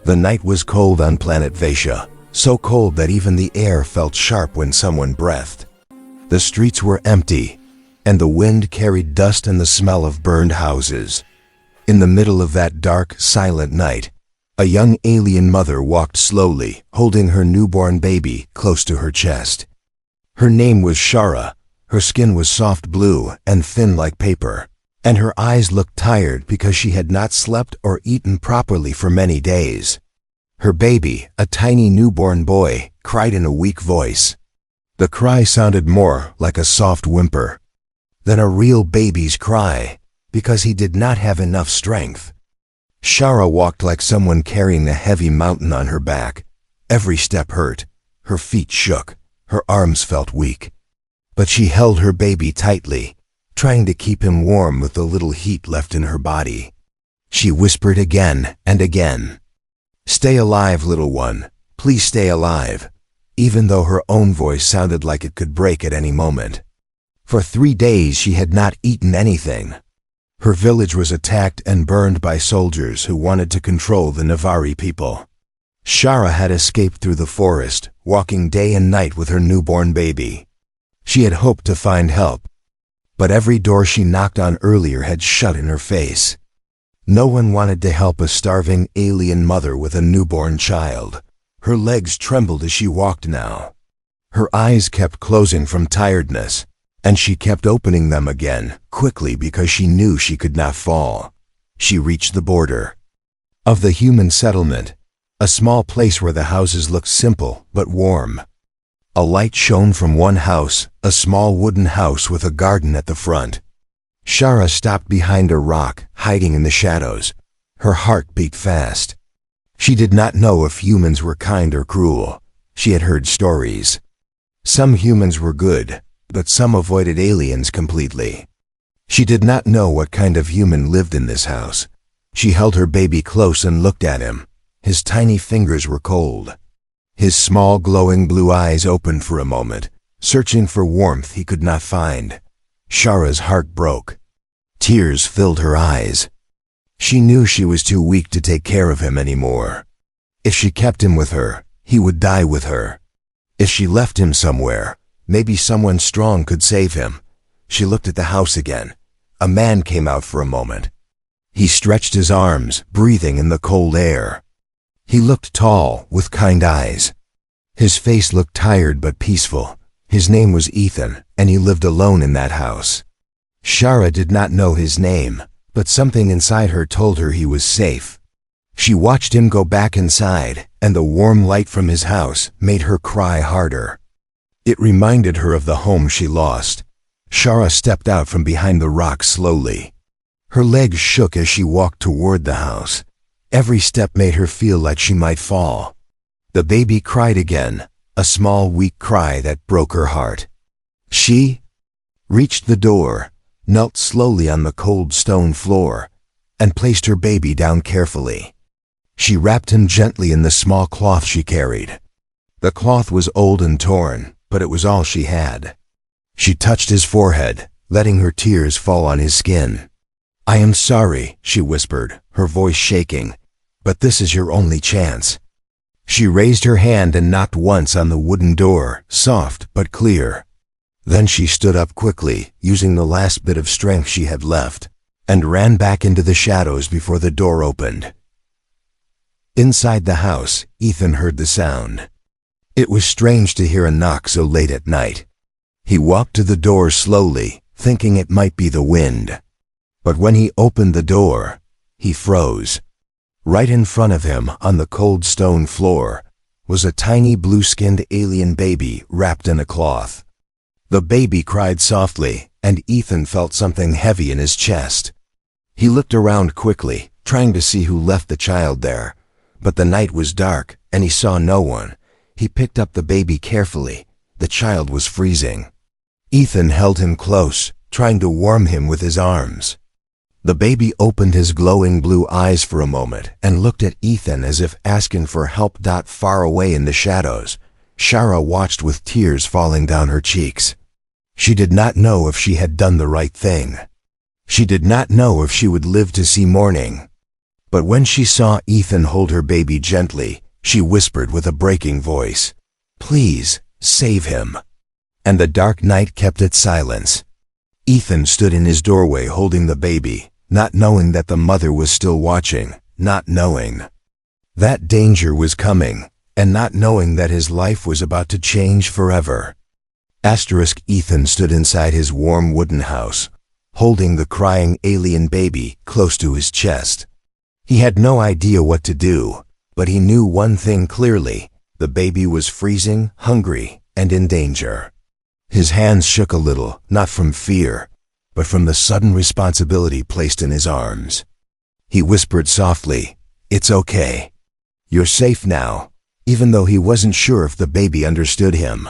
The night was cold on planet Vasia, so cold that even the air felt sharp when someone breathed. The streets were empty, and the wind carried dust and the smell of burned houses. In the middle of that dark, silent night, a young alien mother walked slowly, holding her newborn baby close to her chest. Her name was Shara. Her skin was soft blue and thin like paper, and her eyes looked tired because she had not slept or eaten properly for many days. Her baby, a tiny newborn boy, cried in a weak voice. The cry sounded more like a soft whimper than a real baby's cry, because he did not have enough strength. Shara walked like someone carrying a heavy mountain on her back. Every step hurt, her feet shook, her arms felt weak. But she held her baby tightly, trying to keep him warm with the little heat left in her body. She whispered again and again, "Stay alive, little one. Please stay alive," even though her own voice sounded like it could break at any moment. For 3 days she had not eaten anything. Her village was attacked and burned by soldiers who wanted to control the Navari people. Shara had escaped through the forest, walking day and night with her newborn baby. She had hoped to find help, but every door she knocked on earlier had shut in her face. No one wanted to help a starving alien mother with a newborn child. Her legs trembled as she walked now. Her eyes kept closing from tiredness, and she kept opening them again quickly because she knew she could not fall. She reached the border of the human settlement, a small place where the houses looked simple but warm. A light shone from one house, a small wooden house with a garden at the front. Shara stopped behind a rock, hiding in the shadows. Her heart beat fast. She did not know if humans were kind or cruel. She had heard stories. Some humans were good, but some avoided aliens completely. She did not know what kind of human lived in this house. She held her baby close and looked at him. His tiny fingers were cold. His small glowing blue eyes opened for a moment, searching for warmth he could not find. Shara's heart broke. Tears filled her eyes. She knew she was too weak to take care of him anymore. If she kept him with her, he would die with her. If she left him somewhere, maybe someone strong could save him. She looked at the house again. A man came out for a moment. He stretched his arms, breathing in the cold air. He looked tall, with kind eyes. His face looked tired but peaceful. His name was Ethan, and he lived alone in that house. Shara did not know his name, but something inside her told her he was safe. She watched him go back inside, and the warm light from his house made her cry harder. It reminded her of the home she lost. Shara stepped out from behind the rock slowly. Her legs shook as she walked toward the house. Every step made her feel like she might fall. The baby cried again, a small weak cry that broke her heart. She reached the door, knelt slowly on the cold stone floor, and placed her baby down carefully. She wrapped him gently in the small cloth she carried. The cloth was old and torn, but it was all she had. She touched his forehead, letting her tears fall on his skin. "I am sorry," she whispered, her voice shaking, "but this is your only chance." She raised her hand and knocked once on the wooden door, soft but clear. Then she stood up quickly, using the last bit of strength she had left, and ran back into the shadows before the door opened. Inside the house, Ethan heard the sound. It was strange to hear a knock so late at night. He walked to the door slowly, thinking it might be the wind. But when he opened the door, he froze. Right in front of him, on the cold stone floor, was a tiny blue-skinned alien baby wrapped in a cloth. The baby cried softly, and Ethan felt something heavy in his chest. He looked around quickly, trying to see who left the child there, but the night was dark, and he saw no one. He picked up the baby carefully. The child was freezing. Ethan held him close, trying to warm him with his arms. The baby opened his glowing blue eyes for a moment and looked at Ethan as if asking for help. Far away in the shadows, Shara watched with tears falling down her cheeks. She did not know if she had done the right thing. She did not know if she would live to see morning. But when she saw Ethan hold her baby gently, she whispered with a breaking voice, "Please, save him." And the dark night kept its silence. Ethan stood in his doorway holding the baby, not knowing that the mother was still watching, not knowing that danger was coming, and not knowing that his life was about to change forever. Ethan stood inside his warm wooden house, holding the crying alien baby close to his chest. He had no idea what to do, but he knew one thing clearly: the baby was freezing, hungry, and in danger. His hands shook a little, not from fear, but from the sudden responsibility placed in his arms. He whispered softly, "It's okay. You're safe now," even though he wasn't sure if the baby understood him.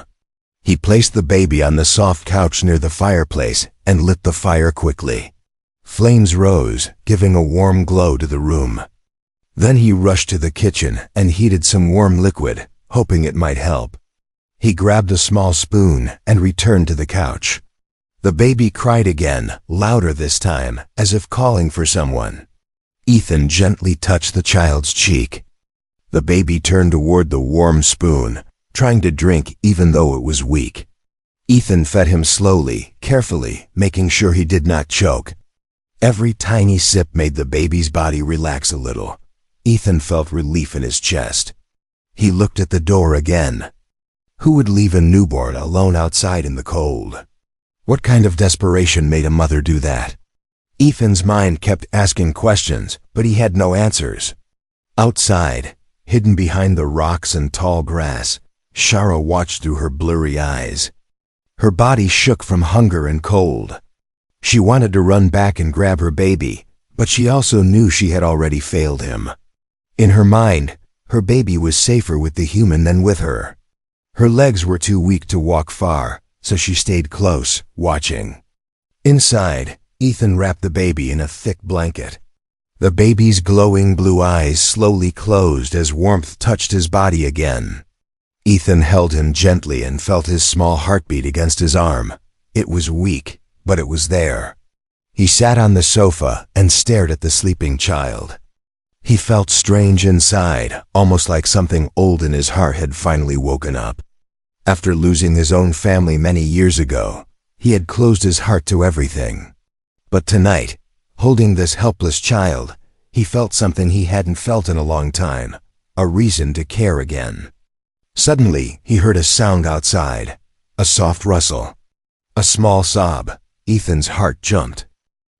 He placed the baby on the soft couch near the fireplace and lit the fire quickly. Flames rose, giving a warm glow to the room. Then he rushed to the kitchen and heated some warm liquid, hoping it might help. He grabbed a small spoon and returned to the couch. The baby cried again, louder this time, as if calling for someone. Ethan gently touched the child's cheek. The baby turned toward the warm spoon, trying to drink even though it was weak. Ethan fed him slowly, carefully, making sure he did not choke. Every tiny sip made the baby's body relax a little. Ethan felt relief in his chest. He looked at the door again. Who would leave a newborn alone outside in the cold? What kind of desperation made a mother do that? Ethan's mind kept asking questions, but he had no answers. Outside, hidden behind the rocks and tall grass, Shara watched through her blurry eyes. Her body shook from hunger and cold. She wanted to run back and grab her baby, but she also knew she had already failed him. In her mind, her baby was safer with the human than with her. Her legs were too weak to walk far, so she stayed close, watching. Inside, Ethan wrapped the baby in a thick blanket. The baby's glowing blue eyes slowly closed as warmth touched his body again. Ethan held him gently and felt his small heartbeat against his arm. It was weak, but it was there. He sat on the sofa and stared at the sleeping child. He felt strange inside, almost like something old in his heart had finally woken up. After losing his own family many years ago, he had closed his heart to everything. But tonight, holding this helpless child, he felt something he hadn't felt in a long time, a reason to care again. Suddenly, he heard a sound outside, a soft rustle, a small sob. Ethan's heart jumped.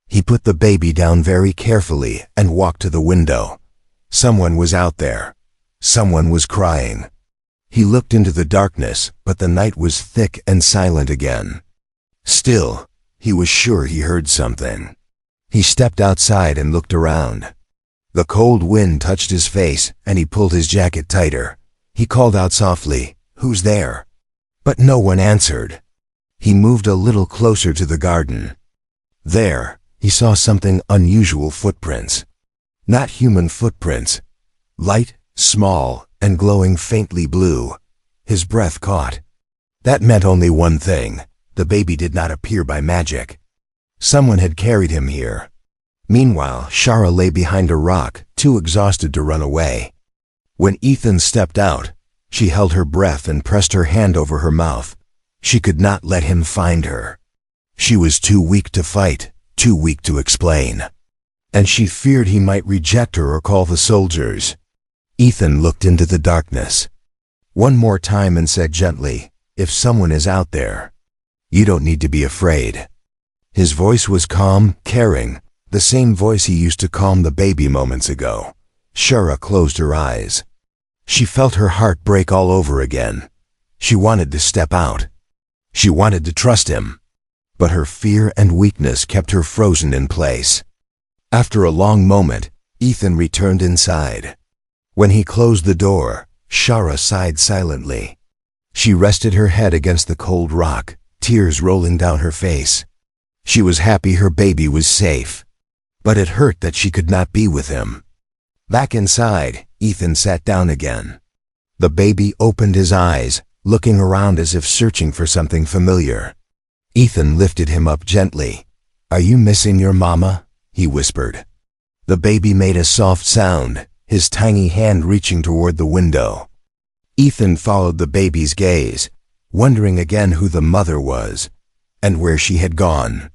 He put the baby down very carefully and walked to the window. Someone was out there. Someone was crying. He looked into the darkness, but the night was thick and silent again. Still, he was sure he heard something. He stepped outside and looked around. The cold wind touched his face, and he pulled his jacket tighter. He called out softly, "Who's there?" But no one answered. He moved a little closer to the garden. There, he saw something unusual: footprints. Not human footprints. Light, small, and glowing faintly blue. His breath caught. That meant only one thing: the baby did not appear by magic. Someone had carried him here. Meanwhile, Shara lay behind a rock, too exhausted to run away. When Ethan stepped out, she held her breath and pressed her hand over her mouth. She could not let him find her. She was too weak to fight, too weak to explain. And she feared he might reject her or call the soldiers. Ethan looked into the darkness one more time and said gently, "If someone is out there, you don't need to be afraid." His voice was calm, caring, the same voice he used to calm the baby moments ago. Shara closed her eyes. She felt her heart break all over again. She wanted to step out. She wanted to trust him. But her fear and weakness kept her frozen in place. After a long moment, Ethan returned inside. When he closed the door, Shara sighed silently. She rested her head against the cold rock, tears rolling down her face. She was happy her baby was safe. But it hurt that she could not be with him. Back inside, Ethan sat down again. The baby opened his eyes, looking around as if searching for something familiar. Ethan lifted him up gently. "Are you missing your mama?" he whispered. The baby made a soft sound, his tiny hand reaching toward the window. Ethan followed the baby's gaze, wondering again who the mother was, and where she had gone.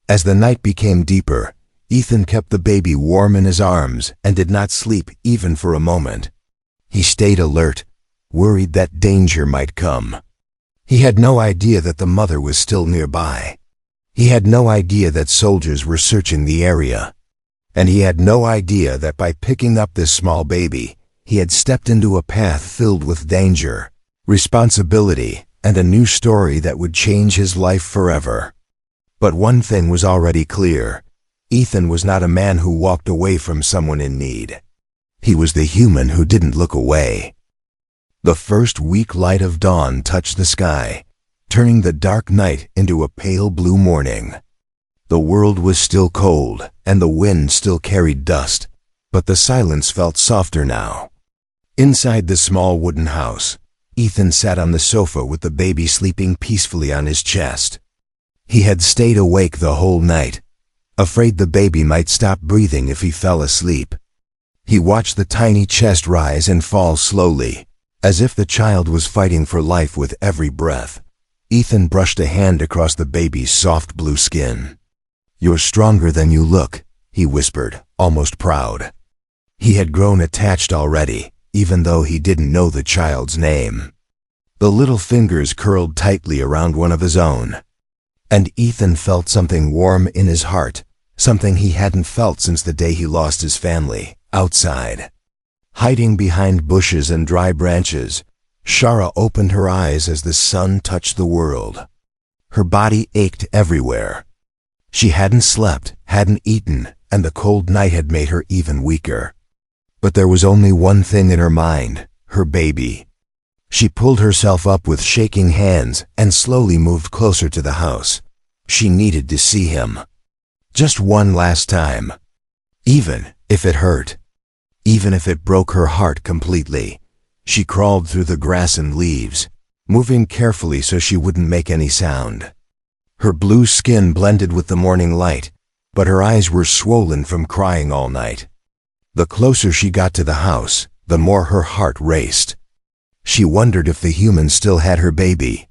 As the night became deeper, Ethan kept the baby warm in his arms and did not sleep even for a moment. He stayed alert, worried that danger might come. He had no idea that the mother was still nearby. He had no idea that soldiers were searching the area. And he had no idea that by picking up this small baby, he had stepped into a path filled with danger, responsibility, and a new story that would change his life forever. But one thing was already clear. Ethan was not a man who walked away from someone in need. He was the human who didn't look away. The first weak light of dawn touched the sky, turning the dark night into a pale blue morning. The world was still cold, and the wind still carried dust, but the silence felt softer now. Inside the small wooden house, Ethan sat on the sofa with the baby sleeping peacefully on his chest. He had stayed awake the whole night, afraid the baby might stop breathing if he fell asleep. He watched the tiny chest rise and fall slowly, as if the child was fighting for life with every breath. Ethan brushed a hand across the baby's soft blue skin. "You're stronger than you look," he whispered, almost proud. He had grown attached already, even though he didn't know the child's name. The little fingers curled tightly around one of his own, and Ethan felt something warm in his heart, something he hadn't felt since the day he lost his family, outside. Hiding behind bushes and dry branches, Shara opened her eyes as the sun touched the world. Her body ached everywhere. She hadn't slept, hadn't eaten, and the cold night had made her even weaker. But there was only one thing in her mind, her baby. She pulled herself up with shaking hands and slowly moved closer to the house. She needed to see him. Just one last time. Even if it hurt. Even if it broke her heart completely. She crawled through the grass and leaves, moving carefully so she wouldn't make any sound. Her blue skin blended with the morning light, but her eyes were swollen from crying all night. The closer she got to the house, the more her heart raced. She wondered if the human still had her baby.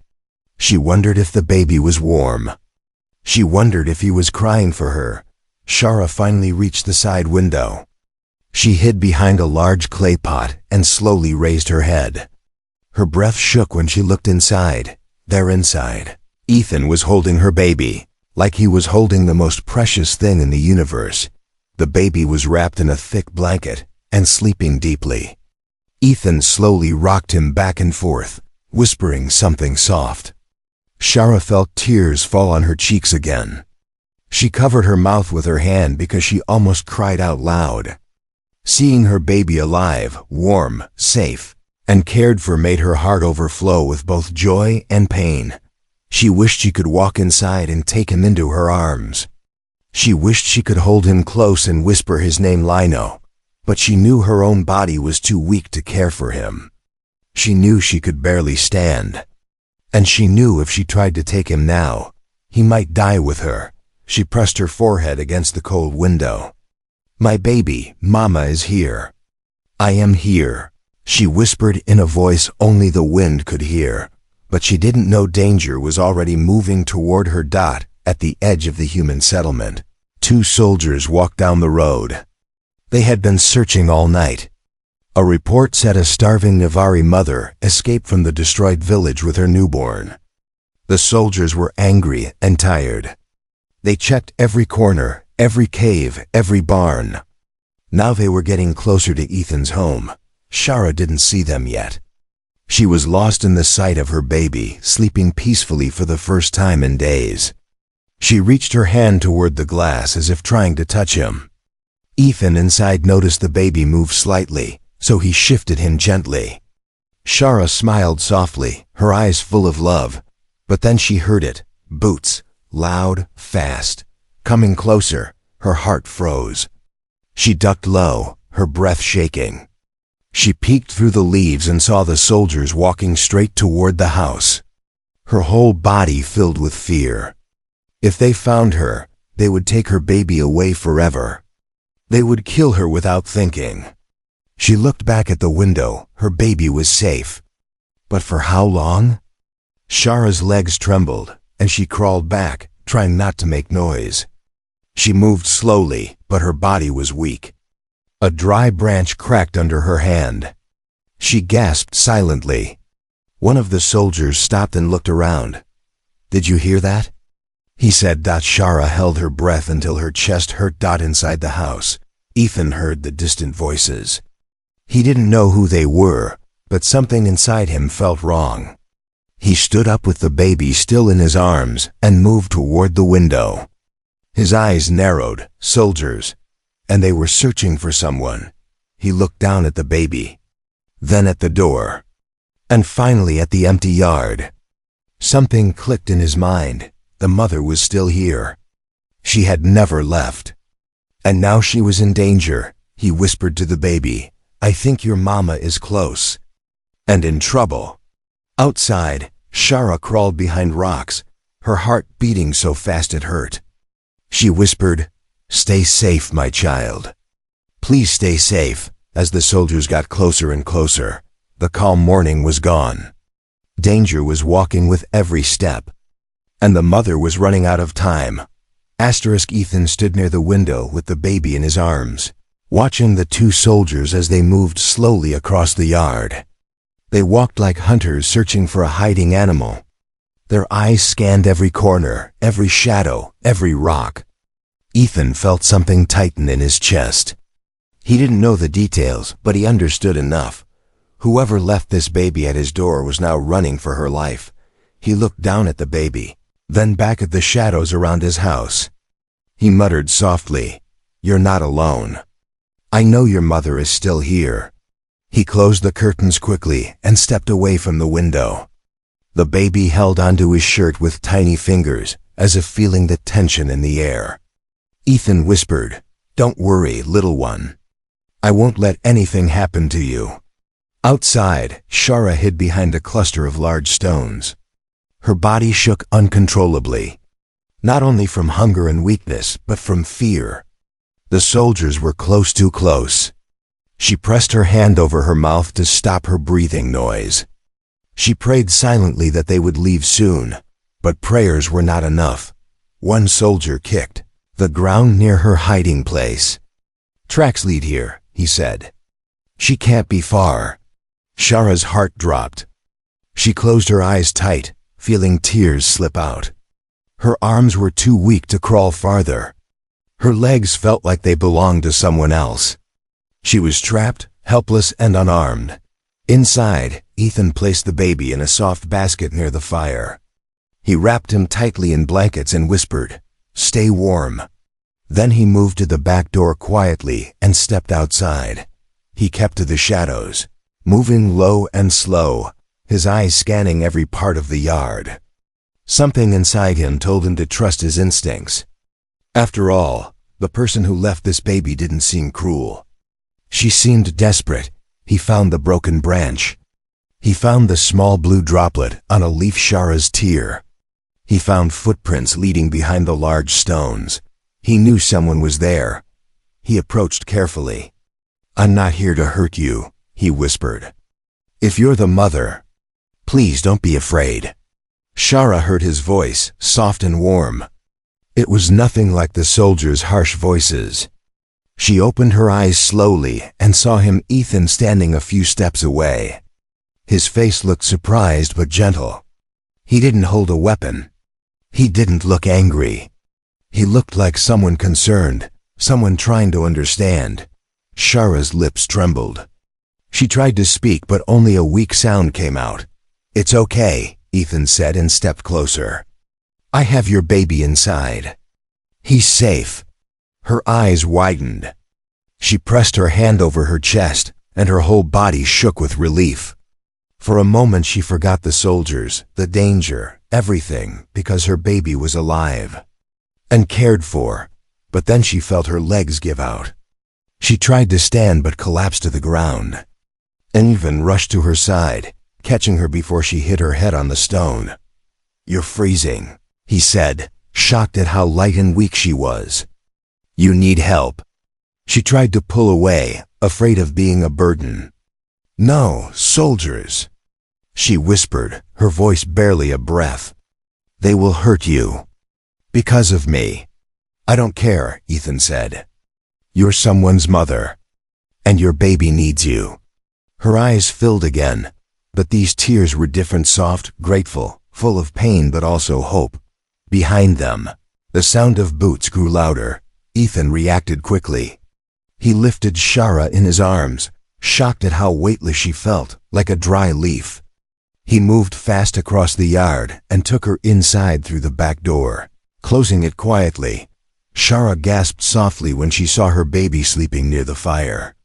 She wondered if the baby was warm. She wondered if he was crying for her. Shara finally reached the side window. She hid behind a large clay pot and slowly raised her head. Her breath shook when she looked inside. There inside, Ethan was holding her baby, like he was holding the most precious thing in the universe. The baby was wrapped in a thick blanket and sleeping deeply. Ethan slowly rocked him back and forth, whispering something soft. Shara felt tears fall on her cheeks again. She covered her mouth with her hand because she almost cried out loud. Seeing her baby alive, warm, safe, and cared for made her heart overflow with both joy and pain. She wished she could walk inside and take him into her arms. She wished she could hold him close and whisper his name Lino, but she knew her own body was too weak to care for him. She knew she could barely stand. And she knew if she tried to take him now, he might die with her. She pressed her forehead against the cold window. "My baby, Mama is here. I am here," she whispered in a voice only the wind could hear. But she didn't know danger was already moving toward her. At the edge of the human settlement, 2 soldiers walked down the road. They had been searching all night. A report said a starving Navari mother escaped from the destroyed village with her newborn. The soldiers were angry and tired. They checked every corner, every cave, every barn. Now they were getting closer to Ethan's home. Shara didn't see them yet. She was lost in the sight of her baby, sleeping peacefully for the first time in days. She reached her hand toward the glass as if trying to touch him. Ethan inside noticed the baby move slightly, so he shifted him gently. Shara smiled softly, her eyes full of love, but then she heard it, boots, loud, fast. Coming closer, her heart froze. She ducked low, her breath shaking. She peeked through the leaves and saw the soldiers walking straight toward the house. Her whole body filled with fear. If they found her, they would take her baby away forever. They would kill her without thinking. She looked back at the window. Her baby was safe. But for how long? Shara's legs trembled, and she crawled back, trying not to make noise. She moved slowly, but her body was weak. A dry branch cracked under her hand. She gasped silently. One of the soldiers stopped and looked around. "Did you hear that?" he said. Shara held her breath until her chest hurt. Inside the house, Ethan heard the distant voices. He didn't know who they were, but something inside him felt wrong. He stood up with the baby still in his arms and moved toward the window. His eyes narrowed. Soldiers, and they were searching for someone. He looked down at the baby, then at the door, and finally at the empty yard. Something clicked in his mind. The mother was still here. She had never left. And now she was in danger. He whispered to the baby, "I think your mama is close and in trouble." Outside, Shara crawled behind rocks, her heart beating so fast it hurt. She whispered, "Stay safe, my child. Please stay safe." As the soldiers got closer and closer, the calm morning was gone. Danger was walking with every step, and the mother was running out of time. Ethan stood near the window with the baby in his arms, watching the two soldiers as they moved slowly across the yard. They walked like hunters searching for a hiding animal. Their eyes scanned every corner, every shadow, every rock. Ethan felt something tighten in his chest. He didn't know the details, but he understood enough. Whoever left this baby at his door was now running for her life. He looked down at the baby, then back at the shadows around his house. He muttered softly, "You're not alone. I know your mother is still here." He closed the curtains quickly and stepped away from the window. The baby held onto his shirt with tiny fingers, as if feeling the tension in the air. Ethan whispered, "Don't worry, little one. I won't let anything happen to you." Outside, Shara hid behind a cluster of large stones. Her body shook uncontrollably, not only from hunger and weakness, but from fear. The soldiers were close, too close. She pressed her hand over her mouth to stop her breathing noise. She prayed silently that they would leave soon, but prayers were not enough. One soldier kicked the ground near her hiding place. "Tracks lead here," he said. "She can't be far." Shara's heart dropped. She closed her eyes tight, feeling tears slip out. Her arms were too weak to crawl farther. Her legs felt like they belonged to someone else. She was trapped, helpless, and unarmed. Inside, Ethan placed the baby in a soft basket near the fire. He wrapped him tightly in blankets and whispered, "Stay warm." Then he moved to the back door quietly and stepped outside. He kept to the shadows, moving low and slow, his eyes scanning every part of the yard. Something inside him told him to trust his instincts. After all, the person who left this baby didn't seem cruel. She seemed desperate. He found the broken branch. He found the small blue droplet on a leaf, Shara's tear. He found footprints leading behind the large stones. He knew someone was there. He approached carefully. "I'm not here to hurt you," he whispered. "If you're the mother, please don't be afraid." Shara heard his voice, soft and warm. It was nothing like the soldiers' harsh voices. She opened her eyes slowly and saw him, Ethan, standing a few steps away. His face looked surprised but gentle. He didn't hold a weapon. He didn't look angry. He looked like someone concerned, someone trying to understand. Shara's lips trembled. She tried to speak, but only a weak sound came out. "It's okay," Ethan said and stepped closer. "I have your baby inside. He's safe." Her eyes widened. She pressed her hand over her chest, and her whole body shook with relief. For a moment she forgot the soldiers, the danger, everything, because her baby was alive and cared for. But then she felt her legs give out. She tried to stand but collapsed to the ground. Ethan rushed to her side, catching her before she hit her head on the stone. "You're freezing," he said, shocked at how light and weak she was. "You need help." She tried to pull away, afraid of being a burden. "No, soldiers," she whispered, her voice barely a breath. "They will hurt you. Because of me." "I don't care," Ethan said. "You're someone's mother. And your baby needs you." Her eyes filled again, but these tears were different, soft, grateful, full of pain but also hope. Behind them, the sound of boots grew louder. Ethan reacted quickly. He lifted Shara in his arms, shocked at how weightless she felt, like a dry leaf. He moved fast across the yard and took her inside through the back door, closing it quietly. Shara gasped softly when she saw her baby sleeping near the fire.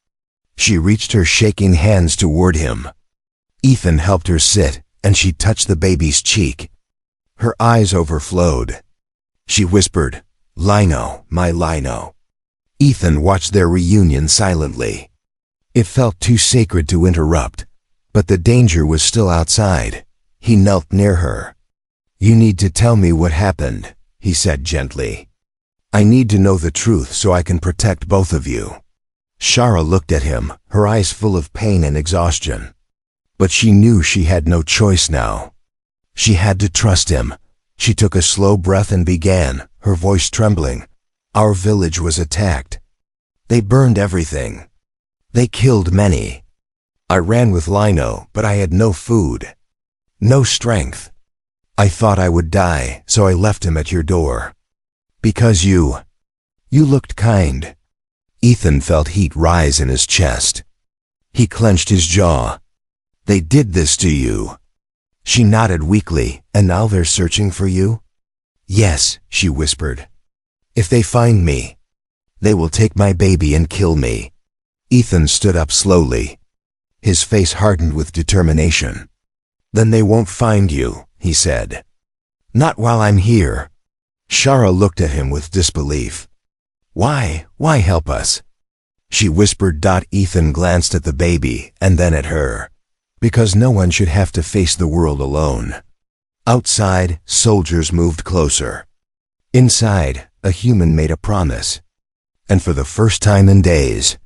She reached her shaking hands toward him. Ethan helped her sit, and she touched the baby's cheek. Her eyes overflowed. She whispered, "Lino, my Lino." Ethan watched their reunion silently. It felt too sacred to interrupt, but the danger was still outside. He knelt near her. "You need to tell me what happened," he said gently. "I need to know the truth so I can protect both of you." Shara looked at him, her eyes full of pain and exhaustion. But she knew she had no choice now. She had to trust him. She took a slow breath and began, her voice trembling. "Our village was attacked. They burned everything. They killed many. I ran with Lino, but I had no food, no strength. I thought I would die, so I left him at your door. Because you looked kind." Ethan felt heat rise in his chest. He clenched his jaw. "They did this to you?" She nodded weakly. "And now they're searching for you?" "Yes," she whispered. "If they find me, they will take my baby and kill me." Ethan stood up slowly. His face hardened with determination. "Then they won't find you," he said. "Not while I'm here." Shara looked at him with disbelief. Why help us?" she whispered. Ethan glanced at the baby and then at her. "Because no one should have to face the world alone." Outside, soldiers moved closer. Inside, a human made a promise. And for the first time in days,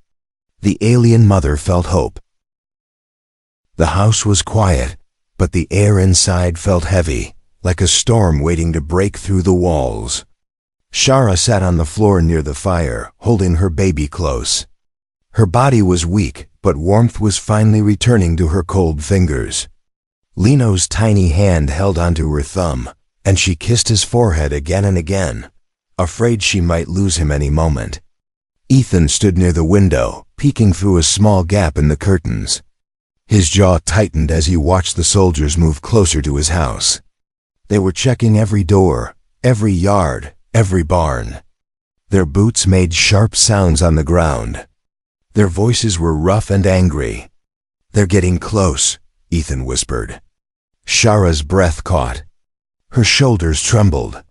the alien mother felt hope. The house was quiet, but the air inside felt heavy, like a storm waiting to break through the walls. Shara sat on the floor near the fire, holding her baby close. Her body was weak, but warmth was finally returning to her cold fingers. Lino's tiny hand held onto her thumb, and she kissed his forehead again and again, afraid she might lose him any moment. Ethan stood near the window, peeking through a small gap in the curtains. His jaw tightened as he watched the soldiers move closer to his house. They were checking every door, every yard, every barn. Their boots made sharp sounds on the ground. Their voices were rough and angry. "They're getting close," Ethan whispered. Shara's breath caught. Her shoulders trembled.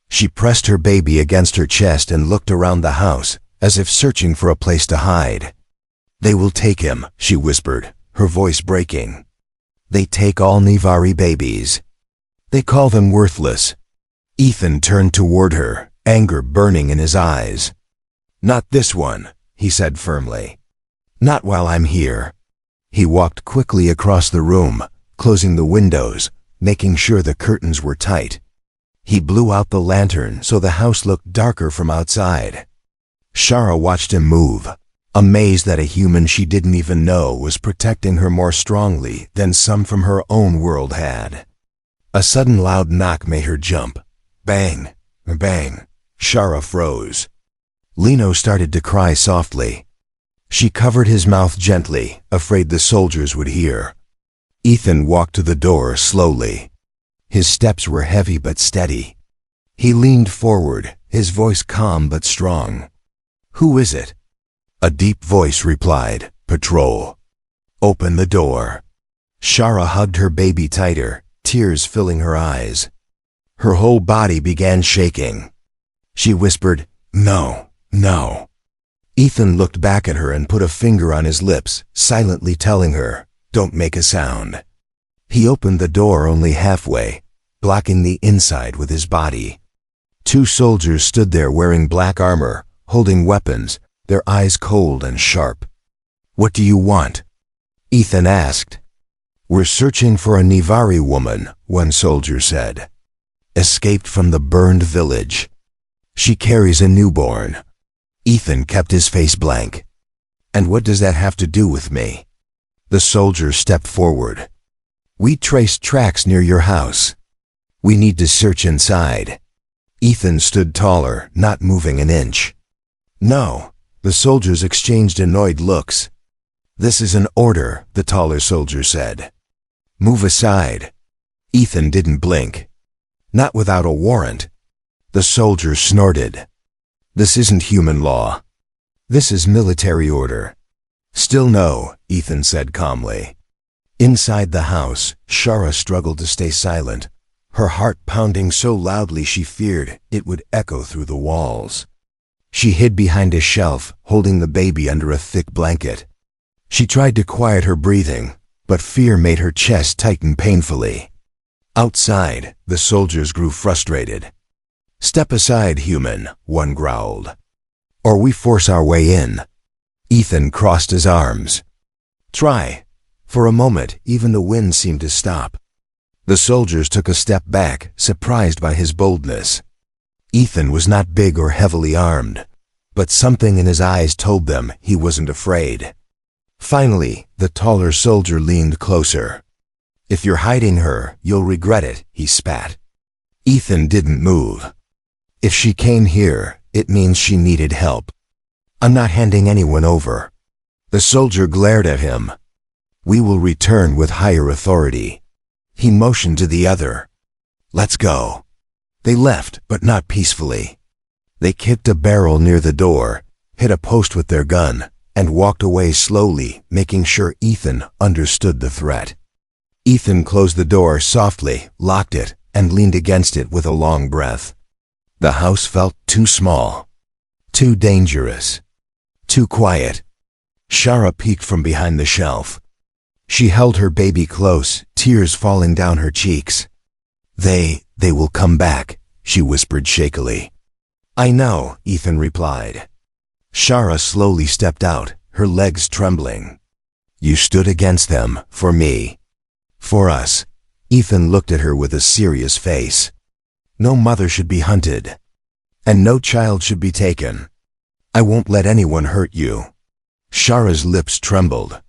She pressed her baby against her chest and looked around the house, as if searching for a place to hide. "They will take him," she whispered, her voice breaking. "They take all Nivari babies. They call them worthless." Ethan turned toward her, anger burning in his eyes. "Not this one," he said firmly. "Not while I'm here." He walked quickly across the room, closing the windows, making sure the curtains were tight. He blew out the lantern so the house looked darker from outside. Shara watched him move, amazed that a human she didn't even know was protecting her more strongly than some from her own world had. A sudden loud knock made her jump. Bang, bang. Shara froze. Lino started to cry softly. She covered his mouth gently, afraid the soldiers would hear. Ethan walked to the door slowly. His steps were heavy but steady. He leaned forward, his voice calm but strong. "Who is it?" A deep voice replied, "Patrol." "Open the door." Shara hugged her baby tighter, tears filling her eyes. Her whole body began shaking. She whispered, "No, no." Ethan looked back at her and put a finger on his lips, silently telling her, "Don't make a sound." He opened the door only halfway, blocking the inside with his body. Two soldiers stood there wearing black armor, holding weapons, their eyes cold and sharp. "What do you want?" Ethan asked. "We're searching for a Nivari woman," one soldier said. "Escaped from the burned village. She carries a newborn." Ethan kept his face blank. "And what does that have to do with me?" The soldier stepped forward. "We traced tracks near your house. We need to search inside." Ethan stood taller, not moving an inch. "No." The soldiers exchanged annoyed looks. "This is an order," the taller soldier said. "Move aside." Ethan didn't blink. "Not without a warrant." The soldier snorted. "This isn't human law. This is military order." "Still no," Ethan said calmly. Inside the house, Shara struggled to stay silent, her heart pounding so loudly she feared it would echo through the walls. She hid behind a shelf, holding the baby under a thick blanket. She tried to quiet her breathing, but fear made her chest tighten painfully. Outside, the soldiers grew frustrated. "Step aside, human," one growled. "Or we force our way in." Ethan crossed his arms. "Try." For a moment, even the wind seemed to stop. The soldiers took a step back, surprised by his boldness. Ethan was not big or heavily armed, but something in his eyes told them he wasn't afraid. Finally, the taller soldier leaned closer. "If you're hiding her, you'll regret it," he spat. Ethan didn't move. "If she came here, it means she needed help. I'm not handing anyone over." The soldier glared at him. "We will return with higher authority." He motioned to the other. "Let's go." They left, but not peacefully. They kicked a barrel near the door, hit a post with their gun, and walked away slowly, making sure Ethan understood the threat. Ethan closed the door softly, locked it, and leaned against it with a long breath. The house felt too small, too dangerous, too quiet. Shara peeked from behind the shelf. She held her baby close, tears falling down her cheeks. They will come back," she whispered shakily. "I know," Ethan replied. Shara slowly stepped out, her legs trembling. "You stood against them, for me. For us." Ethan looked at her with a serious face. "No mother should be hunted. And no child should be taken. I won't let anyone hurt you." Shara's lips trembled.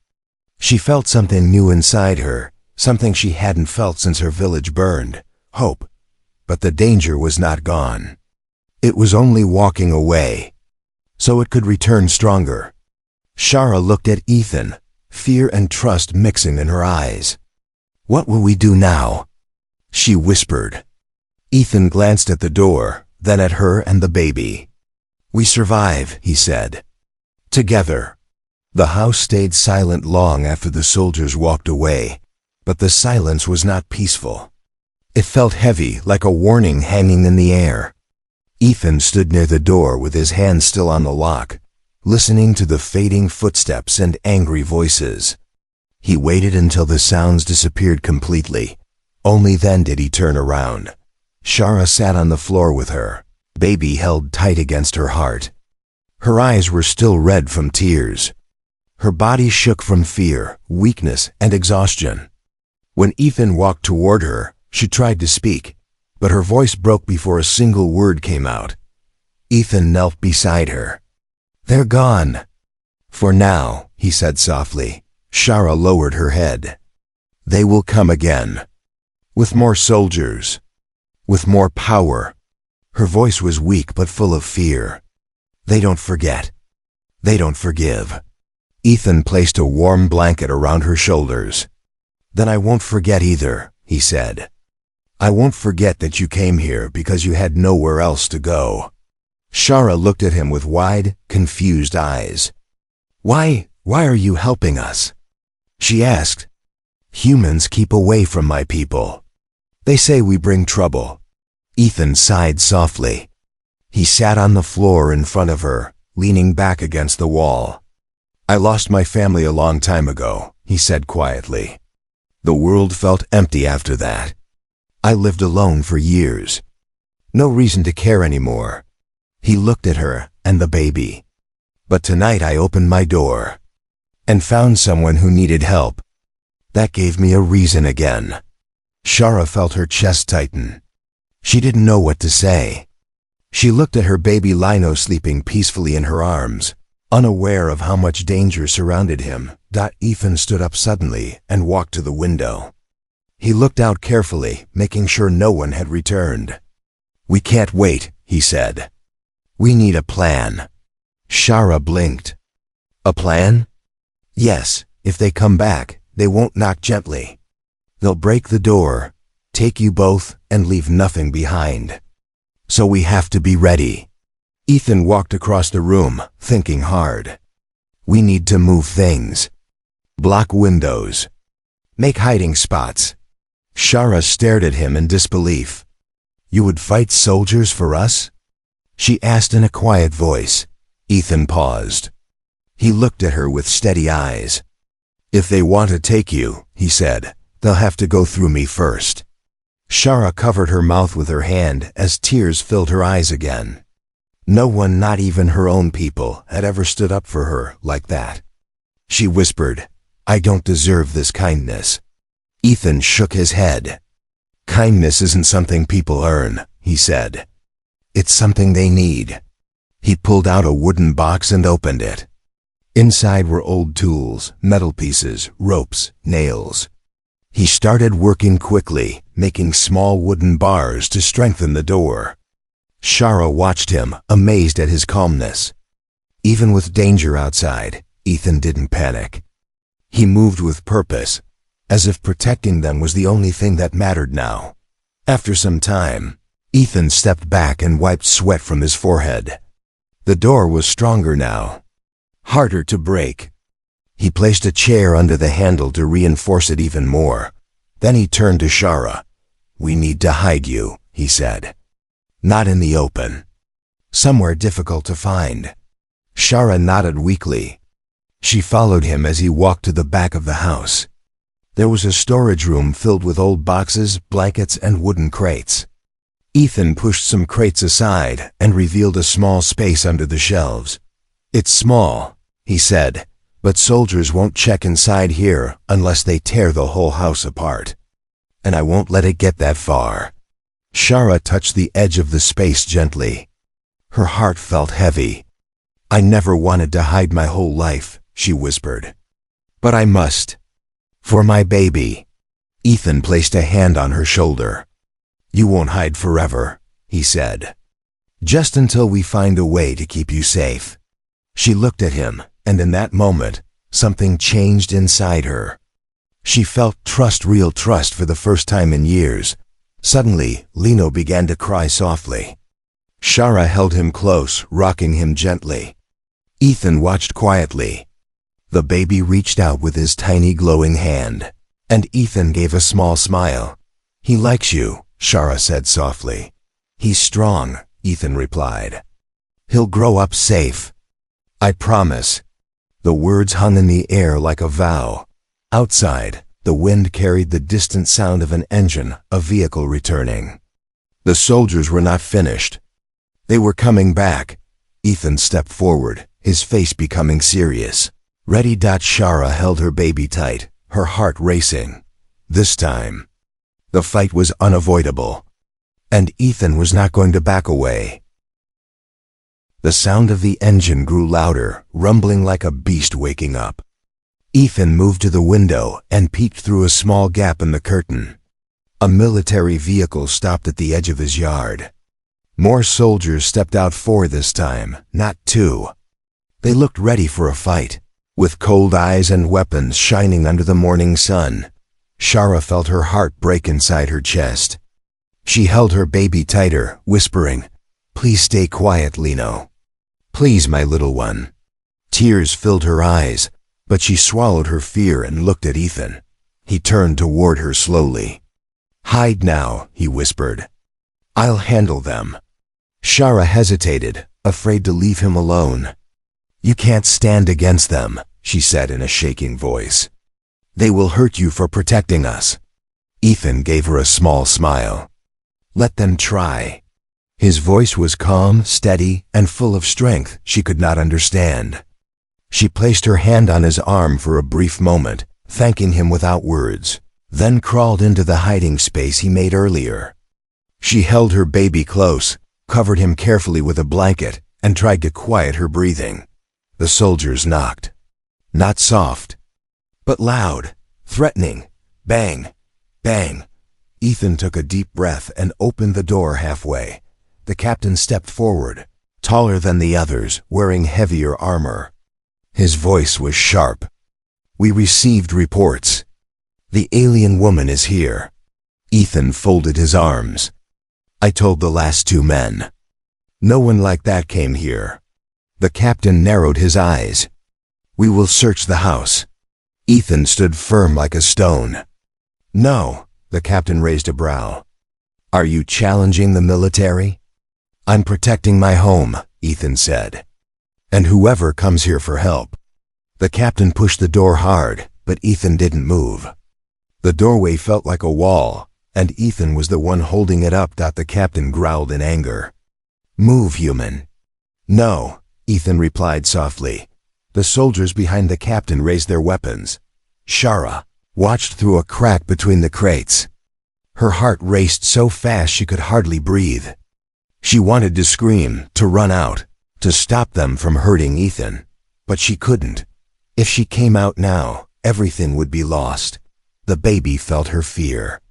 She felt something new inside her, something she hadn't felt since her village burned, hope. But the danger was not gone. It was only walking away, so it could return stronger. Shara looked at Ethan, fear and trust mixing in her eyes. "What will we do now?" she whispered. Ethan glanced at the door, then at her and the baby. "We survive," he said. "Together." The house stayed silent long after the soldiers walked away, but the silence was not peaceful. It felt heavy, like a warning hanging in the air. Ethan stood near the door with his hand still on the lock, listening to the fading footsteps and angry voices. He waited until the sounds disappeared completely. Only then did he turn around. Shara sat on the floor with her, baby held tight against her heart. Her eyes were still red from tears. Her body shook from fear, weakness, and exhaustion. When Ethan walked toward her, she tried to speak, but her voice broke before a single word came out. Ethan knelt beside her. "They're gone." "For now," he said softly. Shara lowered her head. "They will come again. With more soldiers. With more power." Her voice was weak but full of fear. "They don't forget. They don't forgive." Ethan placed a warm blanket around her shoulders. "Then I won't forget either," he said. "I won't forget that you came here because you had nowhere else to go." Shara looked at him with wide, confused eyes. Why are you helping us?" she asked. "Humans keep away from my people. They say we bring trouble." Ethan sighed softly. He sat on the floor in front of her, leaning back against the wall. "I lost my family a long time ago," he said quietly. "The world felt empty after that. I lived alone for years. No reason to care anymore." He looked at her and the baby. But tonight I opened my door and found someone who needed help. That gave me a reason again." Shara felt her chest tighten. She didn't know what to say. She looked at her baby Lino sleeping peacefully in her arms, unaware of how much danger surrounded him. Ethan stood up suddenly and walked to the window. He looked out carefully, making sure no one had returned. "We can't wait," he said. "We need a plan." Shara blinked. "A plan?" "Yes, if they come back, they won't knock gently. They'll break the door, take you both, and leave nothing behind. So we have to be ready." Ethan walked across the room, thinking hard. "We need to move things. Block windows. Make hiding spots." Shara stared at him in disbelief. "You would fight soldiers for us?" she asked in a quiet voice. Ethan paused. He looked at her with steady eyes. "If they want to take you," he said, "they'll have to go through me first." Shara covered her mouth with her hand as tears filled her eyes again. No one, not even her own people, had ever stood up for her like that. She whispered, "I don't deserve this kindness." Ethan shook his head. "Kindness isn't something people earn," he said. "It's something they need." He pulled out a wooden box and opened it. Inside were old tools, metal pieces, ropes, nails. He started working quickly, making small wooden bars to strengthen the door. Shara watched him, amazed at his calmness. Even with danger outside, Ethan didn't panic. He moved with purpose, as if protecting them was the only thing that mattered now. After some time, Ethan stepped back and wiped sweat from his forehead. The door was stronger now, harder to break. He placed a chair under the handle to reinforce it even more. Then he turned to Shara. "We need to hide you," he said. "Not in the open. Somewhere difficult to find." Shara nodded weakly. She followed him as he walked to the back of the house. There was a storage room filled with old boxes, blankets, and wooden crates. Ethan pushed some crates aside and revealed a small space under the shelves. "It's small," he said, "but soldiers won't check inside here unless they tear the whole house apart. And I won't let it get that far." Shara touched the edge of the space gently. Her heart felt heavy. "I never wanted to hide my whole life," she whispered. "But I must. For my baby." Ethan placed a hand on her shoulder. "You won't hide forever," he said. "Just until we find a way to keep you safe." She looked at him, and in that moment, something changed inside her. She felt trust, real trust, for the first time in years. Suddenly, Lino began to cry softly. Shara held him close, rocking him gently. Ethan watched quietly. The baby reached out with his tiny glowing hand, and Ethan gave a small smile. "He likes you," Shara said softly. "He's strong," Ethan replied. "He'll grow up safe. I promise." The words hung in the air like a vow. Outside, the wind carried the distant sound of an engine, a vehicle returning. The soldiers were not finished. They were coming back. Ethan stepped forward, his face becoming serious. "Ready?" Shara held her baby tight, her heart racing. This time, the fight was unavoidable, and Ethan was not going to back away. The sound of the engine grew louder, rumbling like a beast waking up. Ethan moved to the window and peeked through a small gap in the curtain. A military vehicle stopped at the edge of his yard. More soldiers stepped out, 4 this time, not 2. They looked ready for a fight, with cold eyes and weapons shining under the morning sun. Shara felt her heart break inside her chest. She held her baby tighter, whispering, "Please stay quiet, Lino. Please, my little one." Tears filled her eyes, but she swallowed her fear and looked at Ethan. He turned toward her slowly. "Hide now," he whispered. "I'll handle them." Shara hesitated, afraid to leave him alone. "You can't stand against them," she said in a shaking voice. "They will hurt you for protecting us." Ethan gave her a small smile. "Let them try." His voice was calm, steady, and full of strength she could not understand. She placed her hand on his arm for a brief moment, thanking him without words, then crawled into the hiding space he made earlier. She held her baby close, covered him carefully with a blanket, and tried to quiet her breathing. The soldiers knocked. Not soft, but loud, threatening. Bang, bang. Ethan took a deep breath and opened the door halfway. The captain stepped forward, taller than the others, wearing heavier armor. His voice was sharp. "We received reports. The alien woman is here." Ethan folded his arms. "I told the last two men. No one like that came here." The captain narrowed his eyes. "We will search the house." Ethan stood firm like a stone. "No," the captain raised a brow. "Are you challenging the military?" "I'm protecting my home," Ethan said. "And whoever comes here for help." The captain pushed the door hard, but Ethan didn't move. The doorway felt like a wall, and Ethan was the one holding it up. The captain growled in anger. "Move, human." "No," Ethan replied softly. The soldiers behind the captain raised their weapons. Shara watched through a crack between the crates. Her heart raced so fast she could hardly breathe. She wanted to scream, to run out, to stop them from hurting Ethan. But she couldn't. If she came out now, everything would be lost. The baby felt her fear.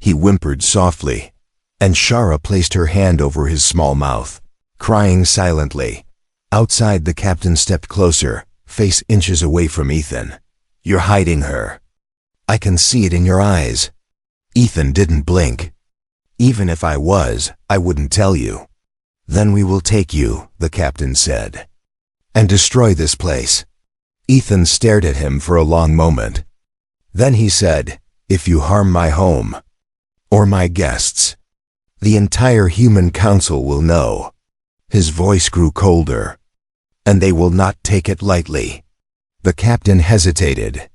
He whimpered softly, and Shara placed her hand over his small mouth, crying silently. Outside, the captain stepped closer, face inches away from Ethan. "You're hiding her. I can see it in your eyes." Ethan didn't blink. "Even if I was, I wouldn't tell you." "Then we will take you," the captain said, "and destroy this place." Ethan stared at him for a long moment. Then he said, "If you harm my home, or my guests, the entire human council will know." His voice grew colder. "And they will not take it lightly." The captain hesitated.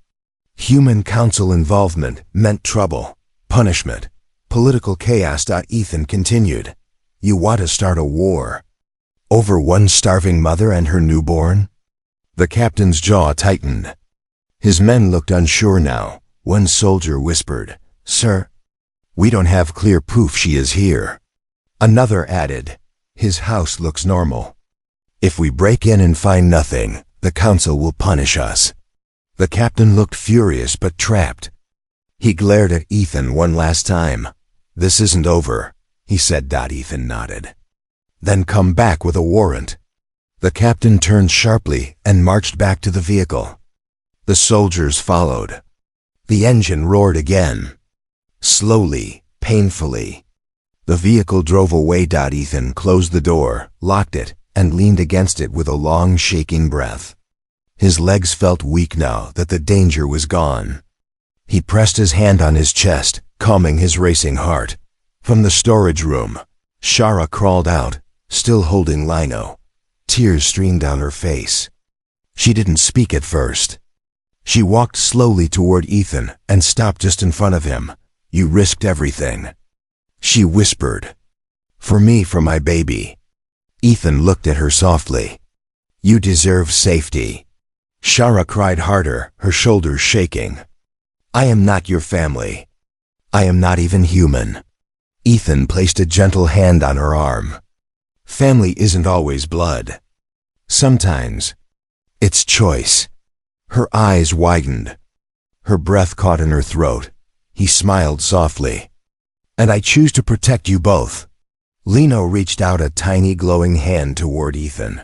Human council involvement meant trouble, punishment, political chaos. Ethan continued, "You want to start a war? Over one starving mother and her newborn?" The captain's jaw tightened. His men looked unsure now. One soldier whispered, "Sir, we don't have clear proof she is here." Another added, "His house looks normal. If we break in and find nothing, the council will punish us." The captain looked furious but trapped. He glared at Ethan one last time. "This isn't over," he said. Ethan nodded. "Then come back with a warrant." The captain turned sharply and marched back to the vehicle. The soldiers followed. The engine roared again. Slowly, painfully. The vehicle drove away. Ethan closed the door, locked it, and leaned against it with a long, shaking breath. His legs felt weak now that the danger was gone. He pressed his hand on his chest, calming his racing heart. From the storage room, Shara crawled out, still holding Lino. Tears streamed down her face. She didn't speak at first. She walked slowly toward Ethan and stopped just in front of him. "You risked everything," she whispered. "For me, for my baby." Ethan looked at her softly. "You deserve safety." Shara cried harder, her shoulders shaking. "I am not your family. I am not even human." Ethan placed a gentle hand on her arm. Family isn't always blood. Sometimes it's choice. Her eyes widened. Her breath caught in her throat. He smiled softly. "And I choose to protect you both." Lino reached out a tiny glowing hand toward Ethan.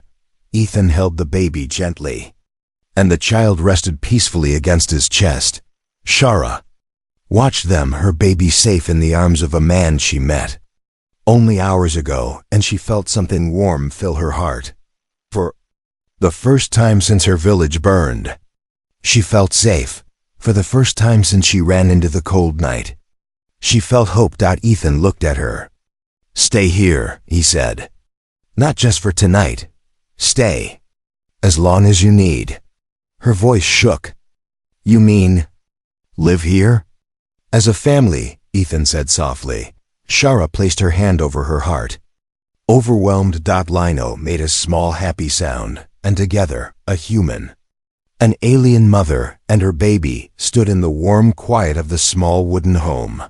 Ethan held the baby gently, and the child rested peacefully against his chest. Shara watched them, her baby safe in the arms of a man she met only hours ago, and she felt something warm fill her heart. For the first time since her village burned, she felt safe. For the first time since she ran into the cold night, she felt hope. Ethan looked at her. "Stay here," he said. "Not just for tonight. Stay. As long as you need." Her voice shook. "You mean live here?" "As a family," Ethan said softly. Shara placed her hand over her heart. Overwhelmed. Lino made a small happy sound, and together, a human. An alien mother and her baby stood in the warm quiet of the small wooden home.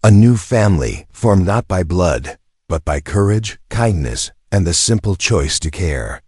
A new family formed not by blood, but by courage, kindness, and the simple choice to care.